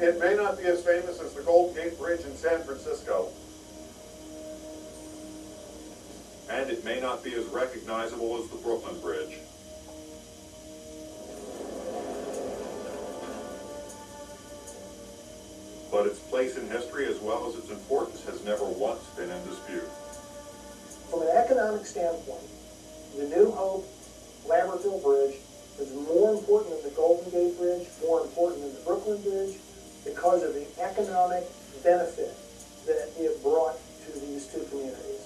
It may not be as famous as the Golden Gate Bridge in San Francisco. And it may not be as recognizable as the Brooklyn Bridge. But its place in history, as well as its importance, has never once been in dispute. From an economic standpoint, the New Hope Lambertville Bridge is more important than the Golden Gate Bridge, more important than the Brooklyn Bridge, because of the economic benefit that it brought to these two communities.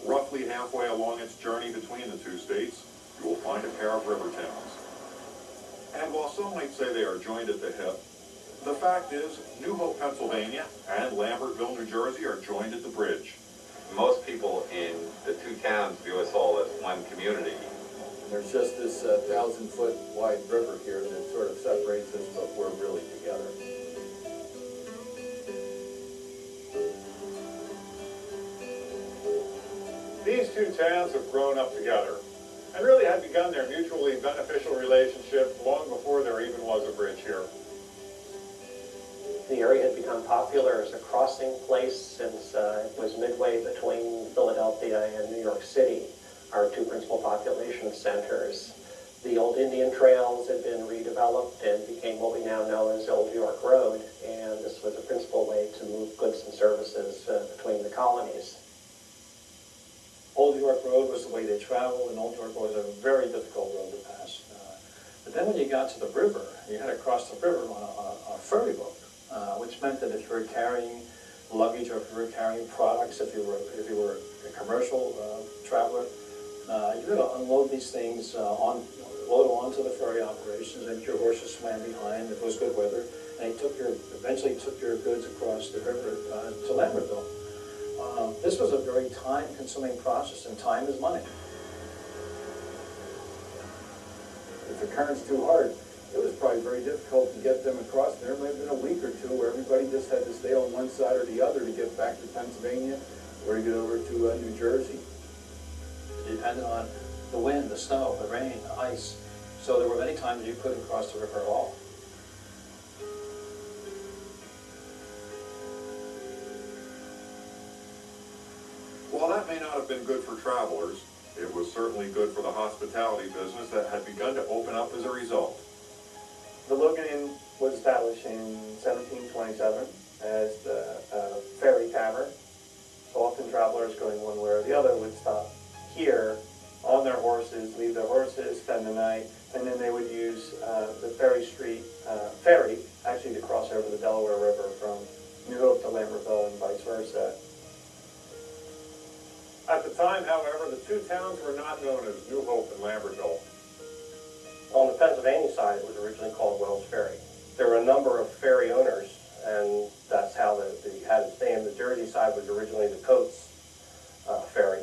Roughly halfway along its journey between the two states, you will find a pair of river towns. And while some might say they are joined at the hip, the fact is, New Hope, Pennsylvania and Lambertville, New Jersey are joined at the bridge. Most people in the two towns view us all as one community. There's just this 1,000-foot wide river here that sort of separates us, but we're really together. These two towns have grown up together and really had begun their mutually beneficial relationship long before there even was a bridge here. The area had become popular as a crossing place since it was midway between Philadelphia and New York City, our two principal population centers. The old Indian trails had been redeveloped and became what we now know as Old York Road, and this was a principal way to move goods and services between the colonies. Old York Road was the way they traveled, and Old York was a very difficult road to pass. But then when you got to the river, you had to cross the river on a ferry boat, which meant that if you were carrying luggage or if you were carrying products, if you were a commercial traveler, you had to unload these things load them onto the ferry operations, and your horses swam behind if it was good weather, and they eventually took your goods across the river to Lambertville. This was a very time-consuming process, and time is money. If the current's too hard, it was probably very difficult to get them across. There might have been a week or two where everybody just had to stay on one side or the other to get back to Pennsylvania or to get over to New Jersey. It depended on the wind, the snow, the rain, the ice. So there were many times you couldn't cross the river at all. While that may not have been good for travelers, it was certainly good for the hospitality business that had begun to open up as a result. The Logan Inn was established in 1727 as the ferry tavern. So often travelers going one way or the other would stop here on their horses, leave their horses, spend the night, and then they would use the Ferry Street ferry actually to cross over the Delaware River from New Hope to Lambertville and vice versa. At the time, however, the two towns were not known as New Hope and Lambertville. On the Pennsylvania side, it was originally called Wells Ferry. There were a number of ferry owners, and that's how it had its name. The Jersey side was originally the Coates Ferry,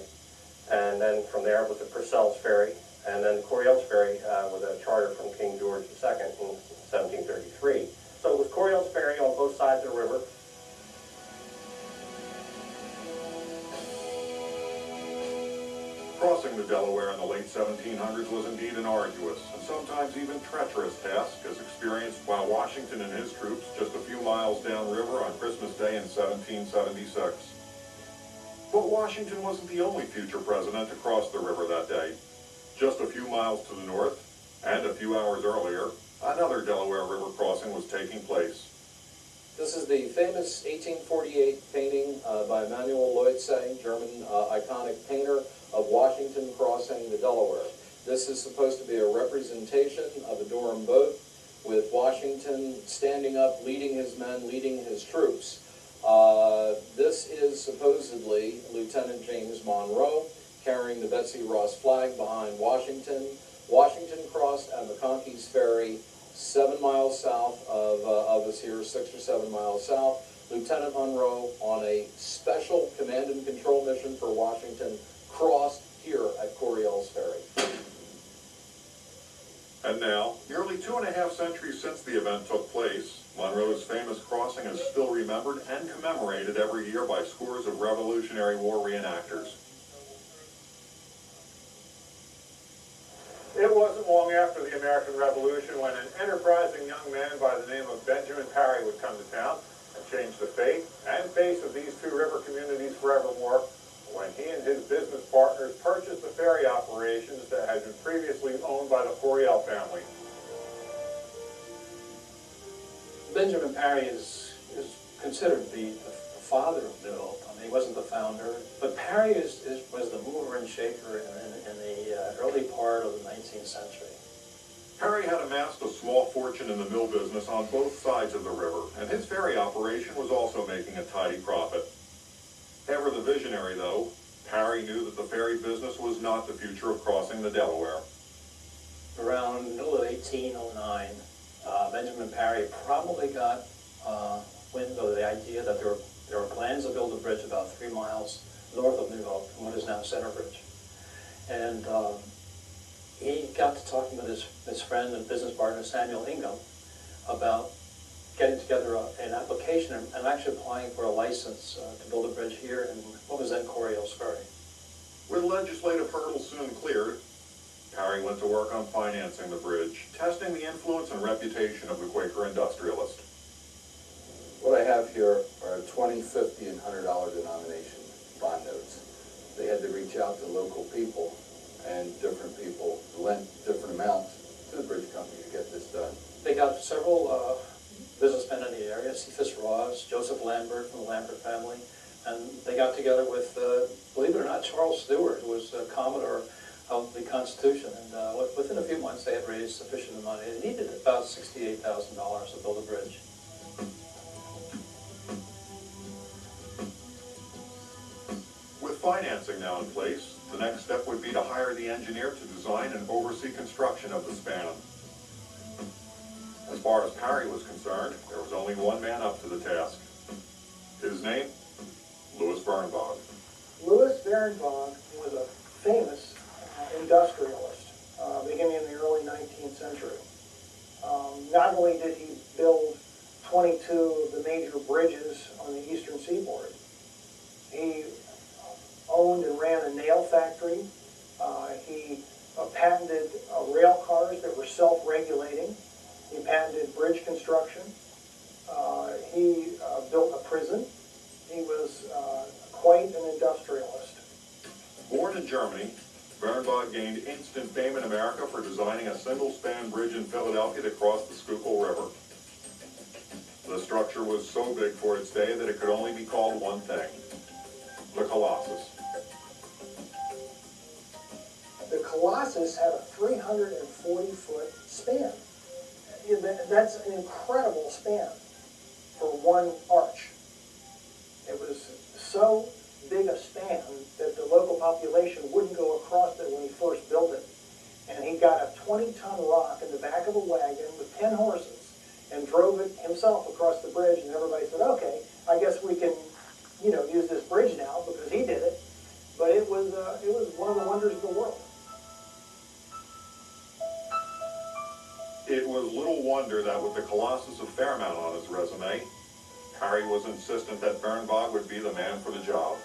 and then from there it was the Purcell's Ferry, and then the Coryell's Ferry was a charter from King George II in 1733. So it was Coryell's Ferry on both sides of the river. Crossing the Delaware in the late 1700s was indeed an arduous and sometimes even treacherous task, as experienced by Washington and his troops just a few miles downriver on Christmas Day in 1776. But Washington wasn't the only future president to cross the river that day. Just a few miles to the north, and a few hours earlier, another Delaware River crossing was taking place. This is the famous 1848 painting by Emanuel Leutze, German iconic painter, of Washington crossing the Delaware. This is supposed to be a representation of a Durham boat with Washington standing up, leading his men, leading his troops. This is supposedly Lieutenant James Monroe carrying the Betsy Ross flag behind Washington. Washington crossed at McConkey's Ferry 7 miles south of us here, 6 or 7 miles south. Lieutenant Monroe, on a special command and control mission for Washington, crossed here at Coryell's Ferry. And now, nearly 2.5 centuries since the event took place, Monroe's famous crossing is still remembered and commemorated every year by scores of Revolutionary War reenactors. It wasn't long after the American Revolution when an enterprising young man by the name of Benjamin Parry would come to town and change the fate and face of these two river communities forevermore when he and his business partners purchased the ferry operations that had been previously owned by the Foriel family. Benjamin Parry is considered the father of New Hope. I mean, he wasn't the founder, but Parry was the mover and shaker in the early part of the 19th century. Parry had amassed a small fortune in the mill business on both sides of the river, and his ferry operation was also making a tidy profit. Ever the visionary, though, Parry knew that the ferry business was not the future of crossing the Delaware. Around the middle of 1809, Benjamin Parry probably got wind of the idea that there were plans to build a bridge about 3 miles north of New Hope, what is now Center Bridge. And he got to talking with his friend and business partner, Samuel Ingham, about getting together an application and actually applying for a license to build a bridge here in what was then Coriolis Ferry. With legislative hurdles soon cleared, Parry went to work on financing the bridge, testing the influence and reputation of the Quaker industrialist. What I have here are 20, 50, and $100 denomination bond notes. They had to reach out to local people, and different people lent different amounts to the bridge company to get this done. They got several businessmen in the area, Cephas Ross, Joseph Lambert from the Lambert family, and they got together with, believe it or not, Charles Stewart, who was Commodore of the Constitution, and within a few months they had raised sufficient money. They needed about $68,000 to build a bridge. With financing now in place, the next step would be to hire the engineer to design and oversee construction of the span. As far as Parry was concerned, there was only one man up to the task. His name? Louis Birnbaugh. Louis Birnbaugh was a famous industrialist beginning in the early 19th century. Not only did he build 22 of the major bridges on the eastern seaboard, he owned and ran a nail factory. He patented rail cars that were self-regulating. He patented bridge construction. He built a prison. He was quite an industrialist. Born in Germany, Birnbaugh gained instant fame in America for designing a single-span bridge in Philadelphia to cross the Schuylkill River. The structure was so big for its day that it could only be called one thing: the Colossus. The Colossus had a 340-foot span. That's an incredible span for one arch. It was so big a span that the local population wouldn't go across it when he first built it. And he got a 20-ton rock in the back of a wagon with 10 horses and drove it himself across the bridge, and everybody said, okay, I guess we can, use this bridge now because he did it. But it was one of the wonders of the world. It was little wonder that with the Colossus of Fairmount on his resume, Parry was insistent that Birnbaugh would be the man for the job.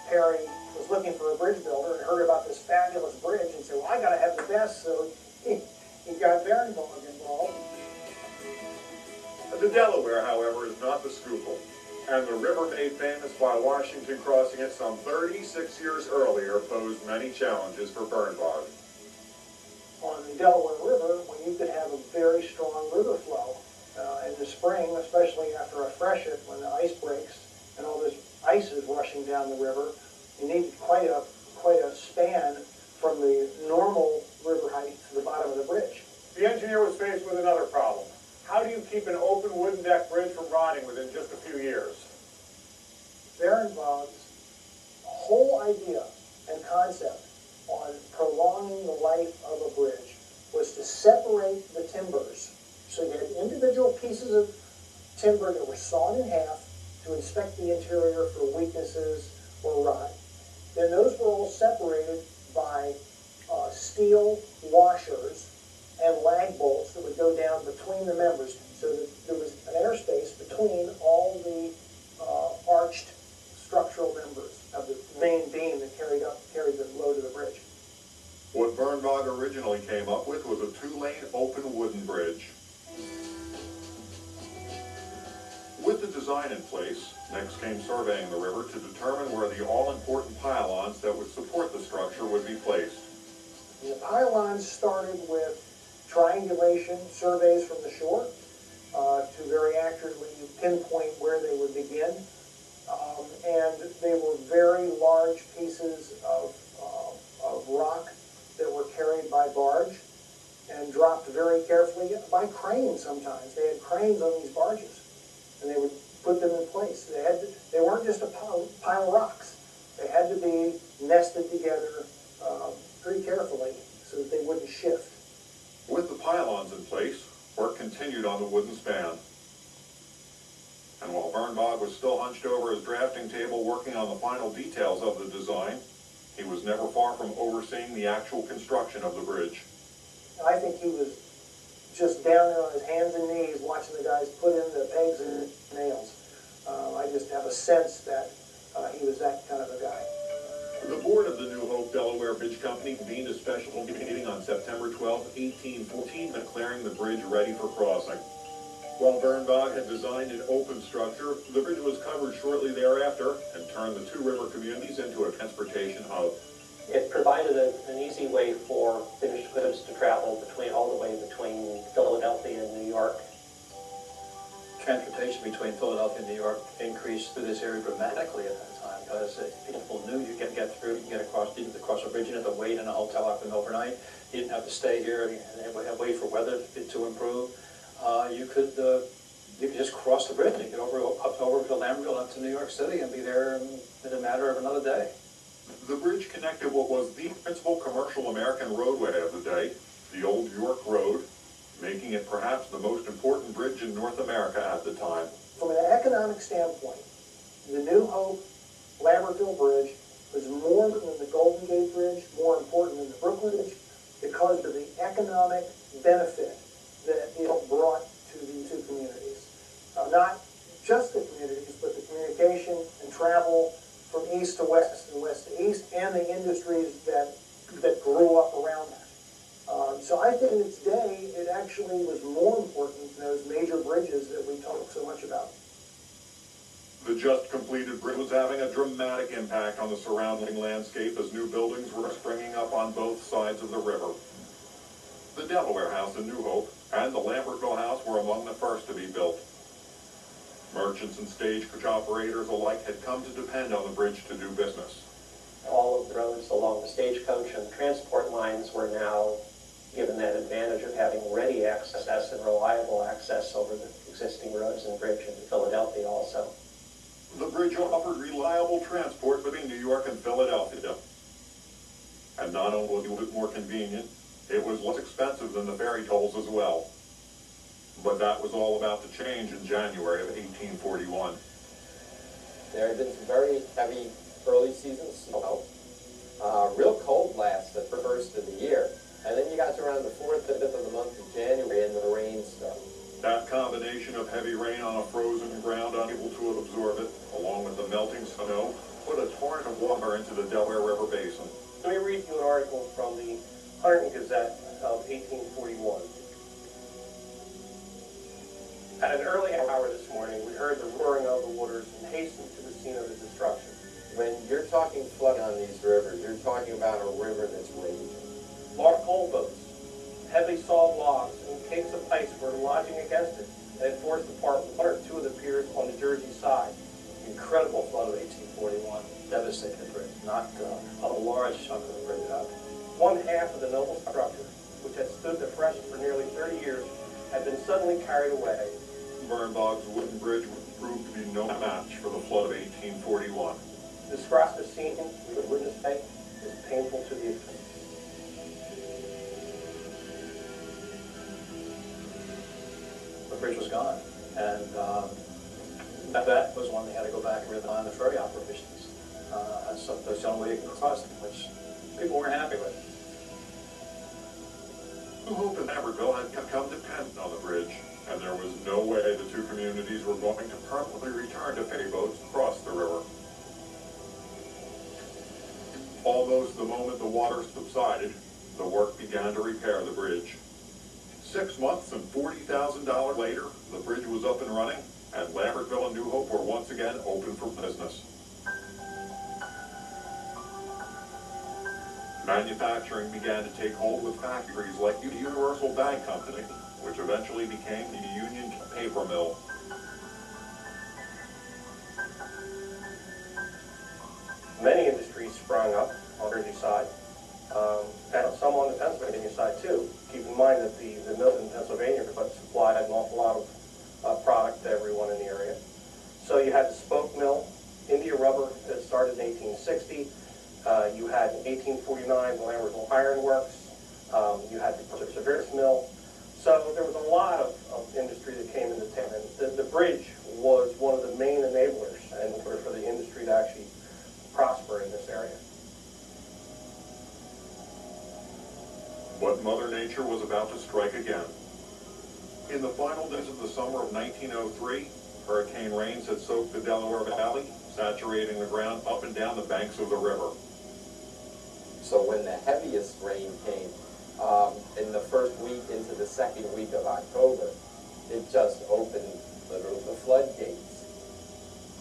Parry was looking for a bridge builder and heard about this fabulous bridge and said, well, I got to have the best, so he got Birnbaugh involved. The Delaware, however, is not the Schuylkill, and the river made famous by Washington crossing it some 36 years earlier posed many challenges for Birnbaugh. On the Delaware River, when you could have a very strong river flow in the spring, especially after a freshet when the ice breaks and all this ice is rushing down the river, you need quite a span from the normal river height to the bottom of the bridge. The engineer was faced with another problem. How do you keep an open wooden deck bridge from rotting within just a few years? Birnbaugh's whole idea and concept on prolonging the life of a bridge was to separate the timbers. So you had individual pieces of timber that were sawn in half to inspect the interior for weaknesses or rot. Then those were all separated by steel washers and lag bolts that would go down between the members so that there was an airspace between main beam that carried the load of the bridge. What Birnbach originally came up with was a two-lane open wooden bridge. With the design in place, next came surveying the river to determine where the all-important pylons that would support the structure would be placed. And the pylons started with triangulation surveys from the shore to very accurately pinpoint where they would begin. And they were very large pieces of rock that were carried by barge and dropped very carefully by crane sometimes. They had cranes on these barges, and they would put them in place. They weren't just a pile of rocks. They had to be nested together pretty carefully so that they wouldn't shift. With the pylons in place, work continued on the wooden span. And while Birnbach was still hunched over his drafting table working on the final details of the design, he was never far from overseeing the actual construction of the bridge. I think he was just down there on his hands and knees watching the guys put in the pegs and nails. I just have a sense that he was that kind of a guy. The board of the New Hope Delaware Bridge Company convened a special meeting on September 12, 1814, declaring the bridge ready for crossing. While Birnbach had designed an open structure, the bridge was covered shortly thereafter and turned the two river communities into a transportation hub. It provided an easy way for finished goods to travel all the way between Philadelphia and New York. Transportation between Philadelphia and New York increased through this area dramatically at that time because people knew you could get through, you could get across, you didn't have to cross a bridge, you didn't have to wait in a hotel up and overnight, you didn't have to stay here and wait for weather to improve. You could just cross the bridge and get over to Lambertville, up to New York City, and be there in a matter of another day. The bridge connected what was the principal commercial American roadway of the day, the Old York Road, making it perhaps the most important bridge in North America at the time. From an economic standpoint, the New Hope Lambertville Bridge was more important than the Golden Gate Bridge, more important than the Brooklyn Bridge, because of the economic benefit that it brought to the two communities. Not just the communities, but the communication and travel from east to west and west to east, and the industries that grew up around that. So I think in its day, it actually was more important than those major bridges that we talk so much about. The just completed bridge was having a dramatic impact on the surrounding landscape as new buildings were springing up on both sides of the river. The Delaware House in New Hope and the Lambertville House were among the first to be built. Merchants and stagecoach operators alike had come to depend on the bridge to do business. All of the roads along the stagecoach and transport lines were now given that advantage of having ready access and reliable access over the existing roads and bridge into Philadelphia also. The bridge offered reliable transport between New York and Philadelphia. And not only was it more convenient, it was less expensive than the ferry tolls as well. But that was all about to change in January of 1841. There had been some very heavy early season snow, real cold blast the first of the year, and then you got to around the 4th and 5th of the month of January and the rain started. That combination of heavy rain on a frozen ground unable to absorb it, along with the melting snow, put a torrent of water into the Delaware River Basin. Let me read you an article from the Hunterdon Gazette of 1841. At an early hour this morning, we heard the roaring of the waters and hastened to the scene of the destruction. When you're talking flooding on these rivers, you're talking about a river that's raging. Large coal boats, heavily sawed logs, and cakes of ice were lodging against it, and it forced apart one or two of the piers on the Jersey side. Incredible flood of 1841, devastated the bridge, knocked a large chunk of the bridge out. One half of the noble structure, which had stood afresh for nearly 30 years, had been suddenly carried away. Birnbach's wooden bridge would prove to be no match for the flood of 1841. To describe the scene we would witness today is painful to the extreme. The bridge was gone, and that was when they had to go back and redesign the ferry operations. So that's the only way you can cross them, which people weren't happy with. New Hope and Lambertville had come dependent on the bridge, and there was no way the two communities were going to permanently return to ferry boats across the river. Almost the moment the water subsided, the work began to repair the bridge. 6 months and $40,000 later, the bridge was up and running, and Lambertville and New Hope were once again open for business. Manufacturing began to take hold with factories like the Universal Bag Company, which eventually became the Union Paper Mill. Many industries sprung up on the Jersey side, and some on the Pennsylvania side too. Keep in mind that the mills in Pennsylvania supplied an awful lot of product to everyone in the area. So you had the spoke mill, India Rubber, that started in 1860. You had in 1849 the Lambertville Iron Works. You had the Perseverance Mill. So there was a lot of industry that came into town. And the bridge was one of the main enablers in order for the industry to actually prosper in this area. But Mother Nature was about to strike again. In the final days of the summer of 1903, hurricane rains had soaked the Delaware Valley, saturating the ground up and down the banks of the river. So when the heaviest rain came, in the first week into the second week of October, it just opened the floodgates.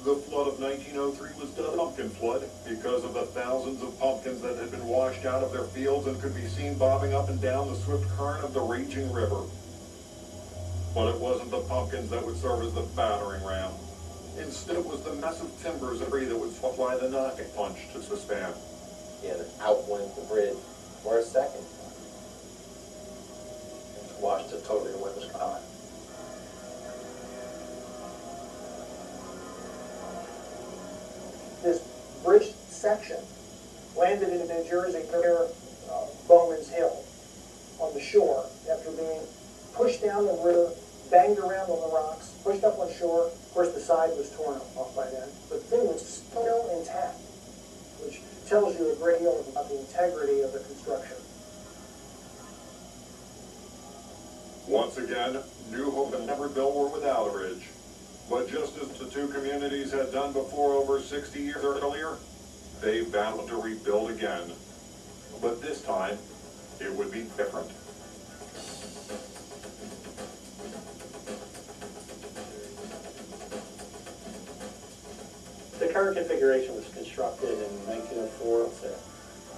The flood of 1903 was the pumpkin flood because of the thousands of pumpkins that had been washed out of their fields and could be seen bobbing up and down the swift current of the raging river. But it wasn't the pumpkins that would serve as the battering ram. Instead, it was the massive timbers and debris that would supply the knocking punch to the span. And out went the bridge for a second. Washed it totally away with sky. This bridge section landed in New Jersey near Bowman's Hill on the shore after being pushed down the river, banged around on the rocks, pushed up on shore. Of course, the side was torn off by then, but the thing was still intact, which tells you a great deal about the integrity of the construction. Once again, New Hope and Lambertville were without a bridge. But just as the two communities had done before over 60 years earlier, they vowed to rebuild again. But this time, it would be different. The current configuration was constructed in 1904.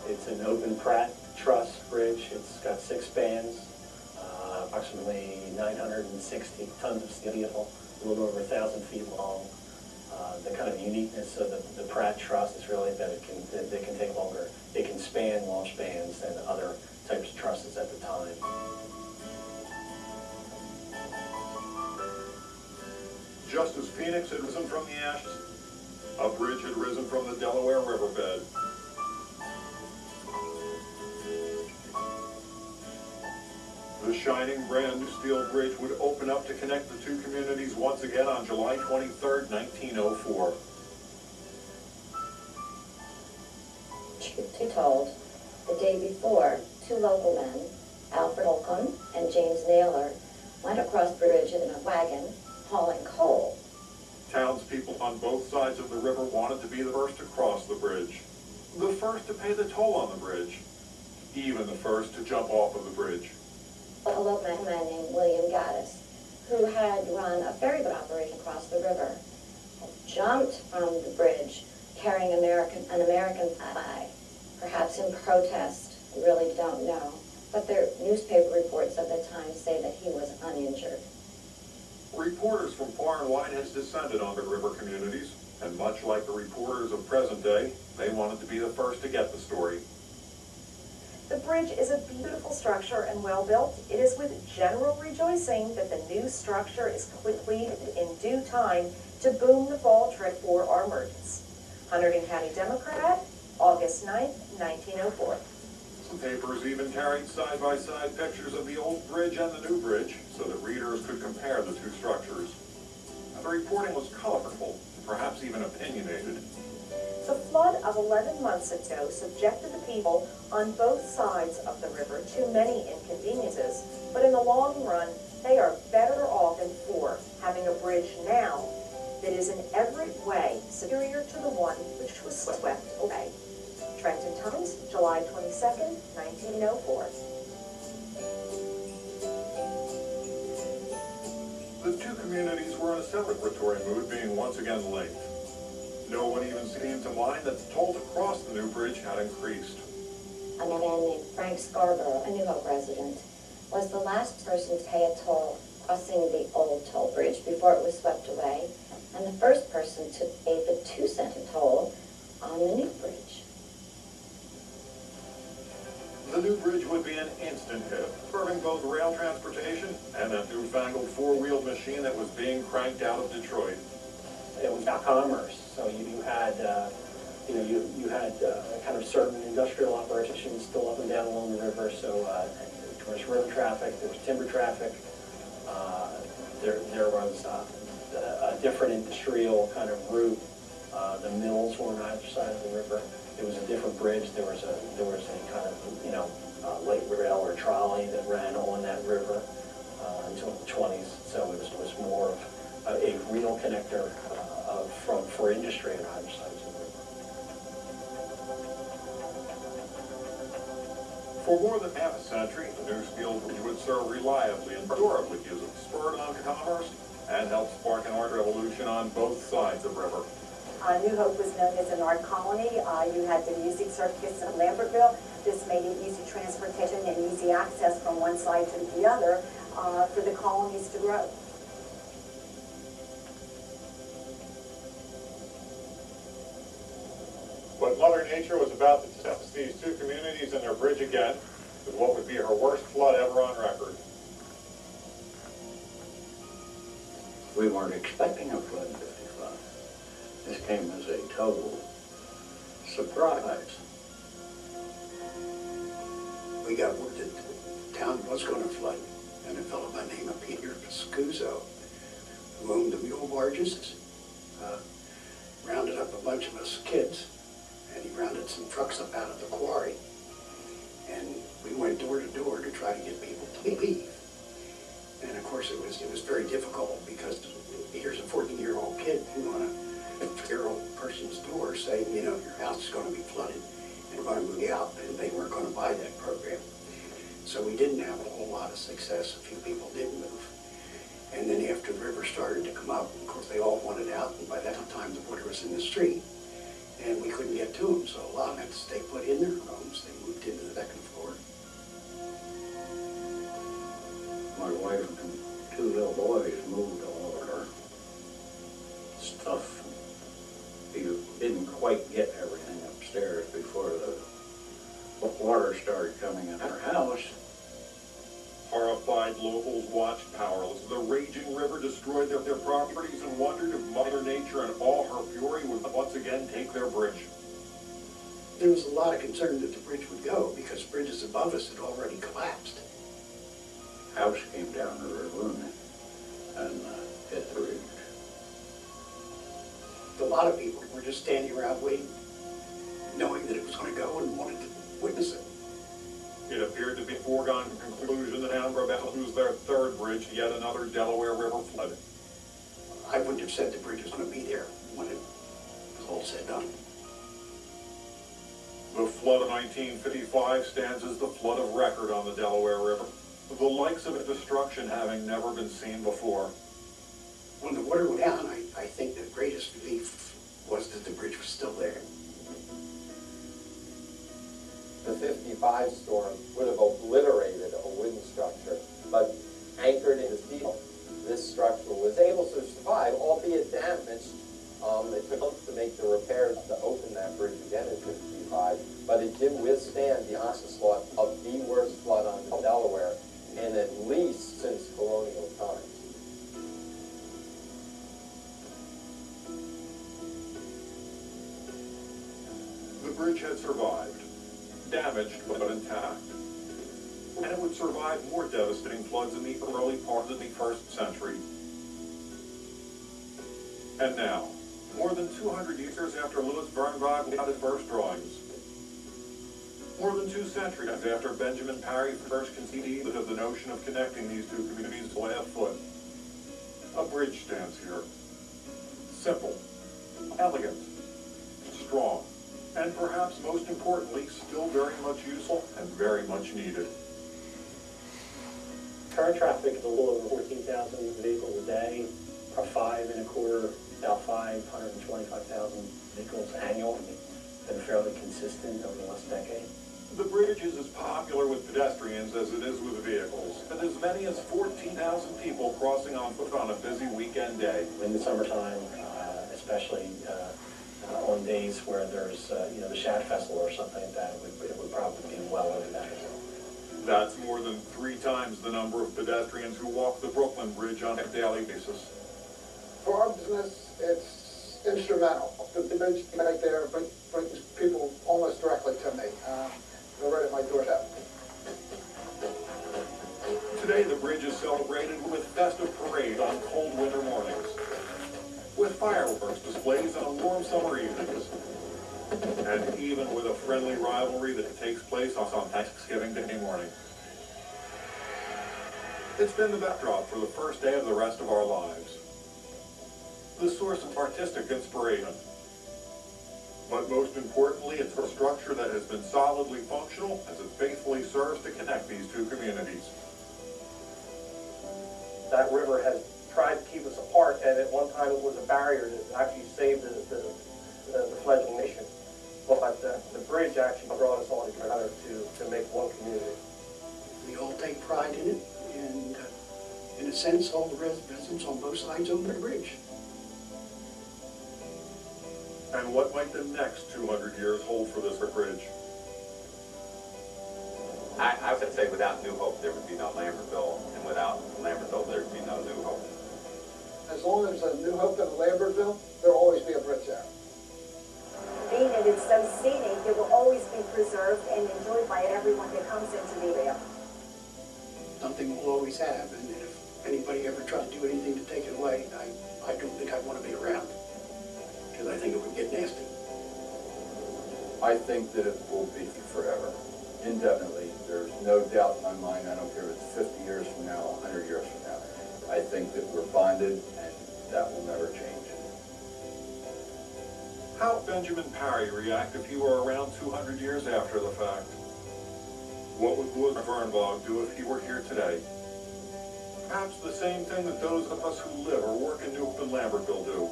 It's an open Pratt truss bridge. It's got 6 spans, approximately 960 tons of steel, a little over 1,000 feet long. The kind of uniqueness of the Pratt truss is really that they can take longer. It can span long spans than other types of trusses at the time. Just as Phoenix had risen from the ashes, a bridge had risen from the Delaware riverbed. The shining brand new steel bridge would open up to connect the two communities once again on July 23, 1904. Truth be told, the day before, 2 local men, Alfred Holcomb and James Naylor, went across the bridge in a wagon hauling coal. Townspeople on both sides of the river wanted to be the first to cross the bridge, the first to pay the toll on the bridge, even the first to jump off of the bridge. A local man named William Gaddis, who had run a ferry boat operation across the river, jumped from the bridge carrying an American flag, perhaps in protest, we really don't know. But their newspaper reports of the time say that he was uninjured. Reporters from far and wide had descended on the river communities, and much like the reporters of present day, they wanted to be the first to get the story. The bridge is a beautiful structure and well built. It is with general rejoicing that the new structure is completed in due time to boom the fall trip for our merchants. Hunterdon County Democrat, August 9th, 1904. Some papers even carried side-by-side pictures of the old bridge and the new bridge so that readers could compare the two structures. And the reporting was colorful, perhaps even opinionated. The flood of 11 months ago subjected the people on both sides of the river to many inconveniences, but in the long run, they are better off than for having a bridge now that is in every way superior to the one which was swept away. Trenton Times. July 22nd, 1904. The two communities were in a celebratory mood, being once again linked. No one even seemed to mind that the toll to cross the new bridge had increased. A man named Frank Scarborough, a New Hope resident, was the last person to pay a toll crossing the old toll bridge before it was swept away, and the first person to pay the 2-cent toll on the new bridge. The new bridge would be an instant hit, serving both rail transportation and that newfangled four-wheeled machine that was being cranked out of Detroit. It was about commerce, so you had, you had kind of certain industrial operations still up and down along the river, so there was river traffic, there was timber traffic, there was a different industrial kind of route. The mills were on either side of the river. It was a different bridge. There was a kind of light rail or trolley that ran on that river until the 20s. So it was more of a real connector for industry on either side of the river. For more than half a century, the new steel bridge would serve reliably and durably as it spurred on commerce and helped spark an art revolution on both sides of the river. New Hope was known as an art colony. You had the music circus in Lambertville. This made it easy transportation and easy access from one side to the other for the colonies to grow. But Mother Nature was about to test these two communities and their bridge again with what would be her worst flood ever on record. We weren't expecting a flood in 55. This came as a total surprise. We got word that the town was going to flood, and a fellow by the name of Peter Pascuzzo, who owned the mule barges, rounded up a bunch of us kids, and he rounded some trucks up out of the quarry. And we went door to door to try to get people to leave. And of course it was very difficult because here's a 14-year-old kid who on a 50-year-old person's door saying, you know, your house is going to be flooded and we're going to move you out, and they weren't going to buy that program. So we didn't have a whole lot of success. A few people did move. And then after the river started to come up, of course they all wanted out, and by that time the water was in the street and we couldn't get to them, so a lot of them had to stay put in their homes. They moved into the second floor. My wife and two little boys moved all of our stuff. You didn't quite get everything upstairs before the water started coming in our house. Horrified locals watched powerless. The raging river destroyed their properties and wondered if Mother Nature and all her fury would once again take their bridge. There was a lot of concern that the bridge would go because bridges above us had already collapsed. House came down the river and hit the ridge. A lot of people were just standing around waiting, knowing that it was going to go and wanted to witness it. It appeared to be a foregone conclusion that town were about to lose their third bridge to yet another Delaware River flood. I wouldn't have said the bridge was going to be there when it was all said and done. The flood of 1955 stands as the flood of record on the Delaware River, the likes of its destruction having never been seen before. When the water went down, I think the greatest relief was that the bridge was still there. The 55 storm would have obliterated a wooden structure, but anchored in steel, this structure was able to survive, albeit damaged. It took months to make the repairs to open that bridge again in 55, but it did withstand the onslaught of the worst flood on the Delaware, and at least since colonial times. The bridge had survived, damaged but intact, and it would survive more devastating floods in the early part of the 1st century. And now, more than 200 years after Louis Birnbach got his first drawings, more than 2 centuries after Benjamin Parry first conceived of the notion of connecting these two communities by a foot, a bridge stands here. Simple, elegant, strong, and perhaps most importantly, still very much useful and very much needed. Current traffic is a little over 14,000 vehicles a day, about 525,000 vehicles annual. It's been fairly consistent over the last decade. The bridge is as popular with pedestrians as it is with vehicles, with as many as 14,000 people crossing on foot on a busy weekend day. In the summertime, especially on days where there's, the Shad Festival or something like that, it would probably be well over that. That's more than 3 times the number of pedestrians who walk the Brooklyn Bridge on a daily basis. For our business, it's instrumental. The bridge right there brings people almost directly to me. They're right at my doorstep. Today, the bridge is celebrated with festive parade on cold winter mornings, with fireworks displays on warm summer evenings, and even with a friendly rivalry that takes place on Thanksgiving Day morning. It's been the backdrop for the first day of the rest of our lives, the source of artistic inspiration. But most importantly, it's a structure that has been solidly functional as it faithfully serves to connect these two communities. That river has tried to keep us apart, and at one time it was a barrier that actually saved the fledgling nation. But the bridge actually brought us all together to make one community. We all take pride in it, and in a sense, all the residents on both sides own the bridge. And what might the next 200 years hold for this bridge? I would say without New Hope, there would be no Lambertville, and without Lambertville, there would be no New Hope. As long as there's a New Hope in Lambertville, there'll always be a bridge there. Being that it's so scenic, it will always be preserved and enjoyed by everyone that comes into the area. Something we'll always have, and if anybody ever tried to do anything to take it away, I don't think I'd want to be around, because I think it would get nasty. I think that it will be forever, indefinitely. There's no doubt in my mind. I don't care if it's 50 years from now, 100 years from now. I think that we're bonded, and that will never change. How would Benjamin Parry react if he were around 200 years after the fact? What would Louis Vernbog do if he were here today? Perhaps the same thing that those of us who live or work in New Hope and Lambertville do.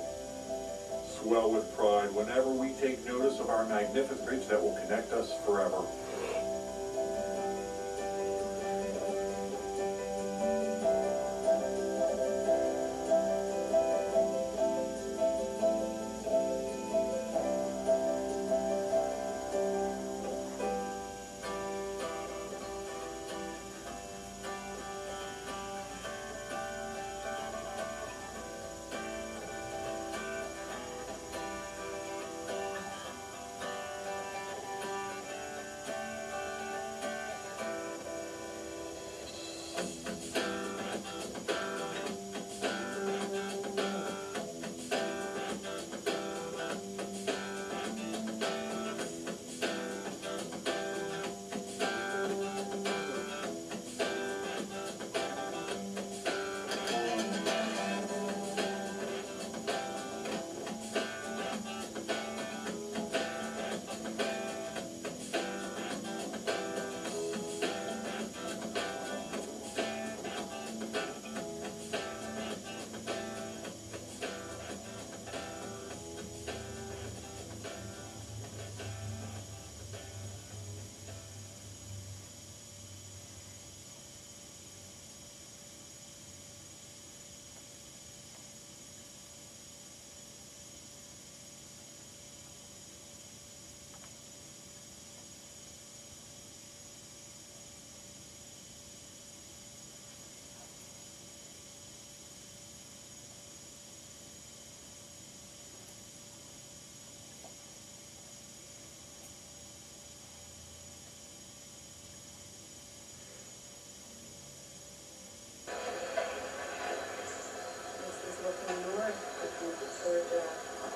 Swell with pride whenever we take notice of our magnificent bridge that will connect us forever.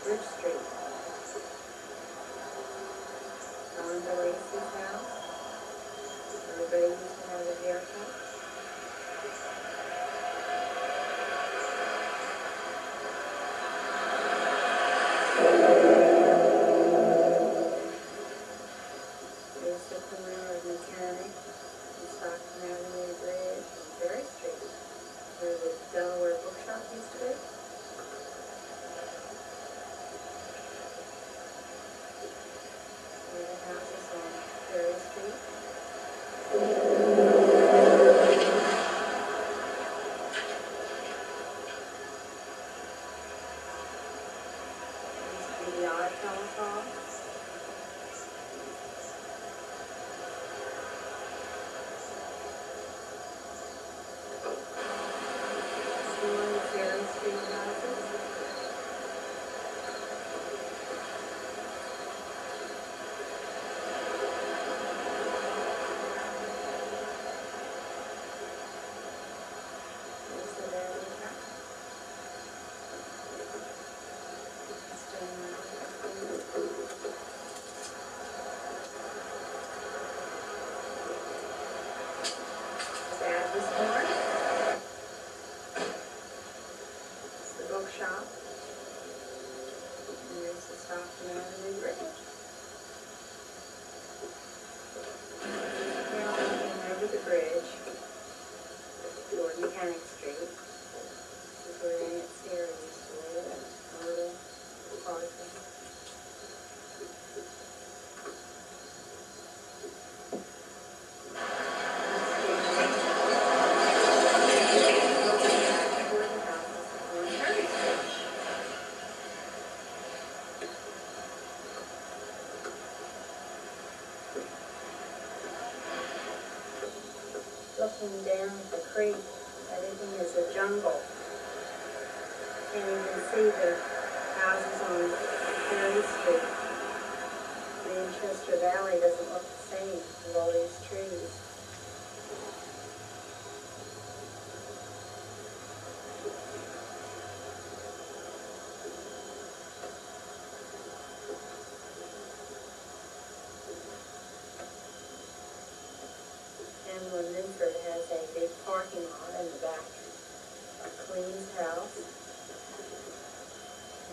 Bridge Street. On the Lacey's house. Everybody used to have a haircut. The odd telephone. Cherry Street houses. There's the railroad track. Dad was born. It's the bookshop. And there's the Stockton Avenue Bridge. Now looking over the bridge toward Mechanic Street. This is where Aunt Sarah used to live, a little apartment. Looking down at the creek, everything is a jungle. Can't even see the houses on Perry Street. Manchester Valley doesn't look the same with all these trees. Lambertville has a big parking lot in the back of Clean's house,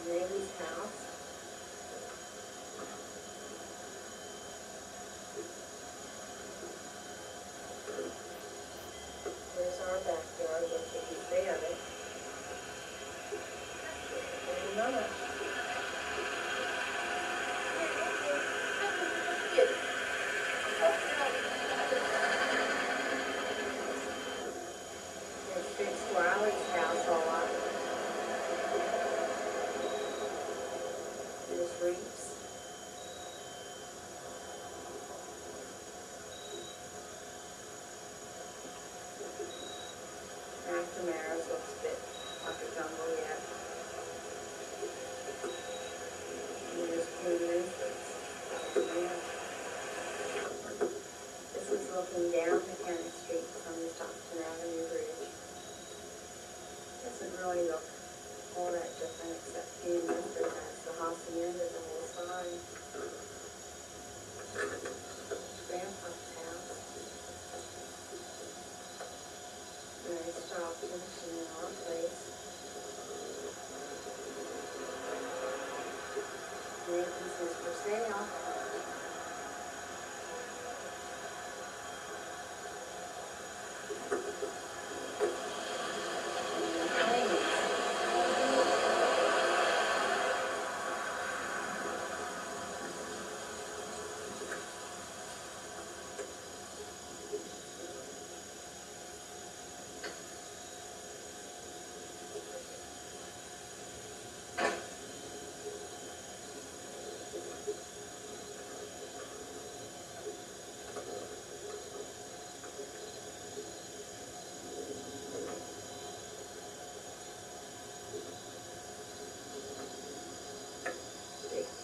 Mary's house. There's our backyard, which you can see of it. Very much. Wiley's house all up. There's Reeves. McNamara's looks a bit like a jungle yet. And there's Queen This is looking down Mechanic Street from the Stockton Avenue Bridge. Doesn't really look all that different except King Winter has the hacienda the whole side. Grandpa's house. And they stopped finishing in our place. Nathan's is for sale.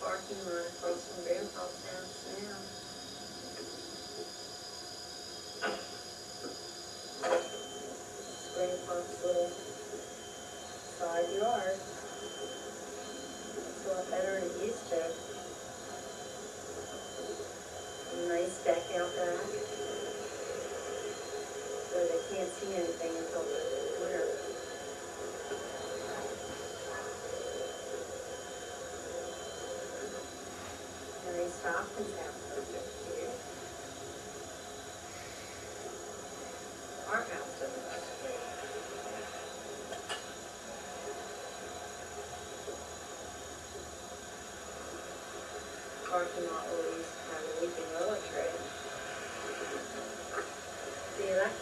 Parking lot across from Grandpa's house now. It's Grandpa's little side yard. It's a lot better than it used to. A nice deck out back. So they can't see anything until the winter. Stockton's house over here. Our house doesn't look great. Parking lot where we used to have a weeping willow tree.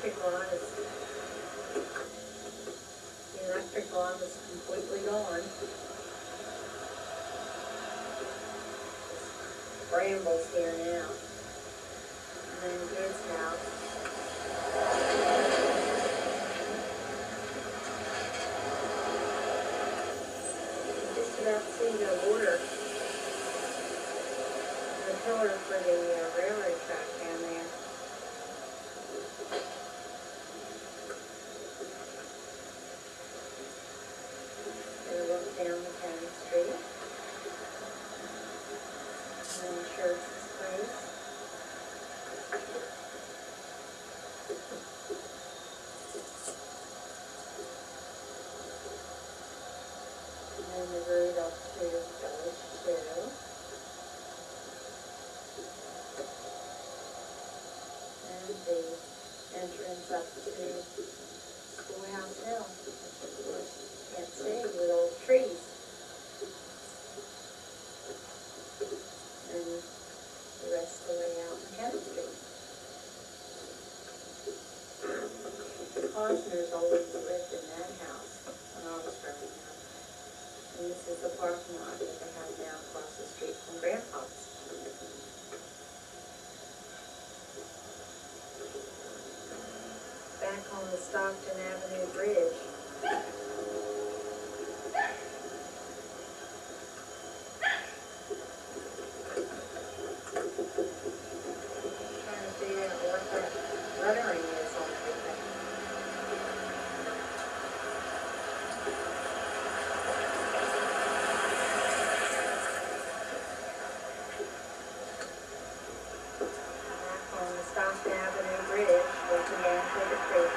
electric line is completely gone. Brambles here now. And then Good's house. Just about see the water. The pillar for the railroad track down there. And look down the county street. And then Church's place. And then the road up to Village 2. And the entrance up to Schoolhouse Hill, which you can't see with old trees. And the rest of the way out on County Street. The Cosners always lived in that house when I was growing up. And this is the parking lot that they have now across the street from Grandpa's. Back on the Stockton Avenue Bridge. Trying to figure out what that lettering is on everything. Back on the Stockton Avenue Bridge, looking down to the creek.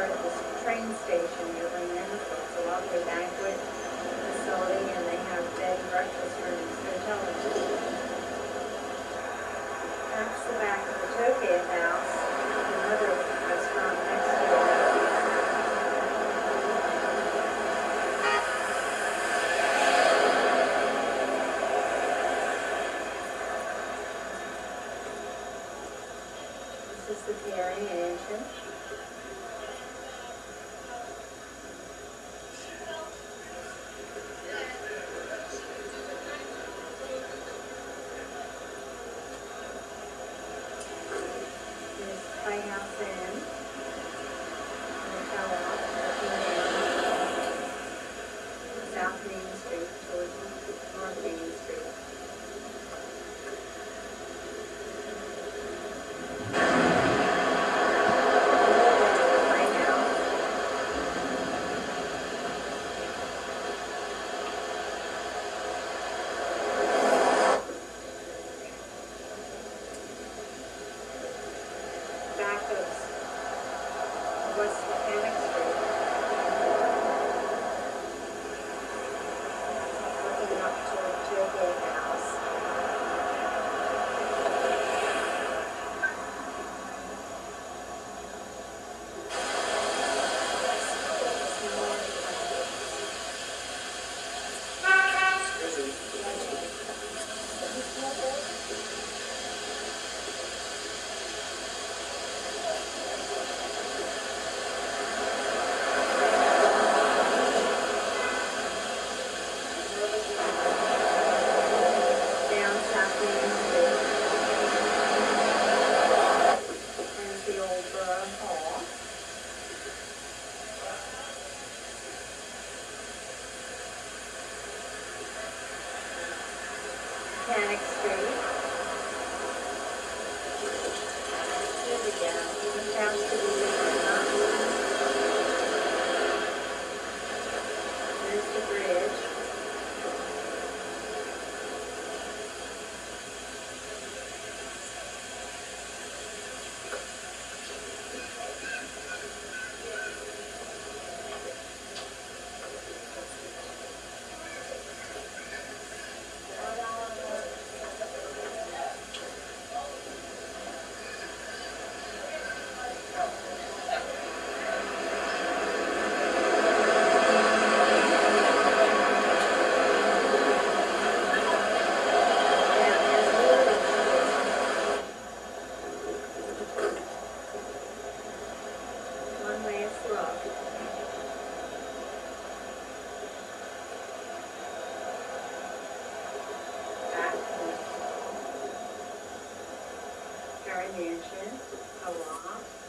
part of this train station near Lambertville. It's a lovely banquet facility, and they have bed and breakfast for these hotels. That's the back of the Tokyo House, another restaurant next to it. This is the Perry Mansion. Playhouse Inn, and the co-op, South Main Street towards North Main Street. Back of West Mechanic Street. Looking up toward Tokyo House. Down South Main Street. There's the old Borough Hall. Mechanic Street. Here we go. This house to be different, huh? There's the bridge. One last look. Back to Perry Mansion, co-op.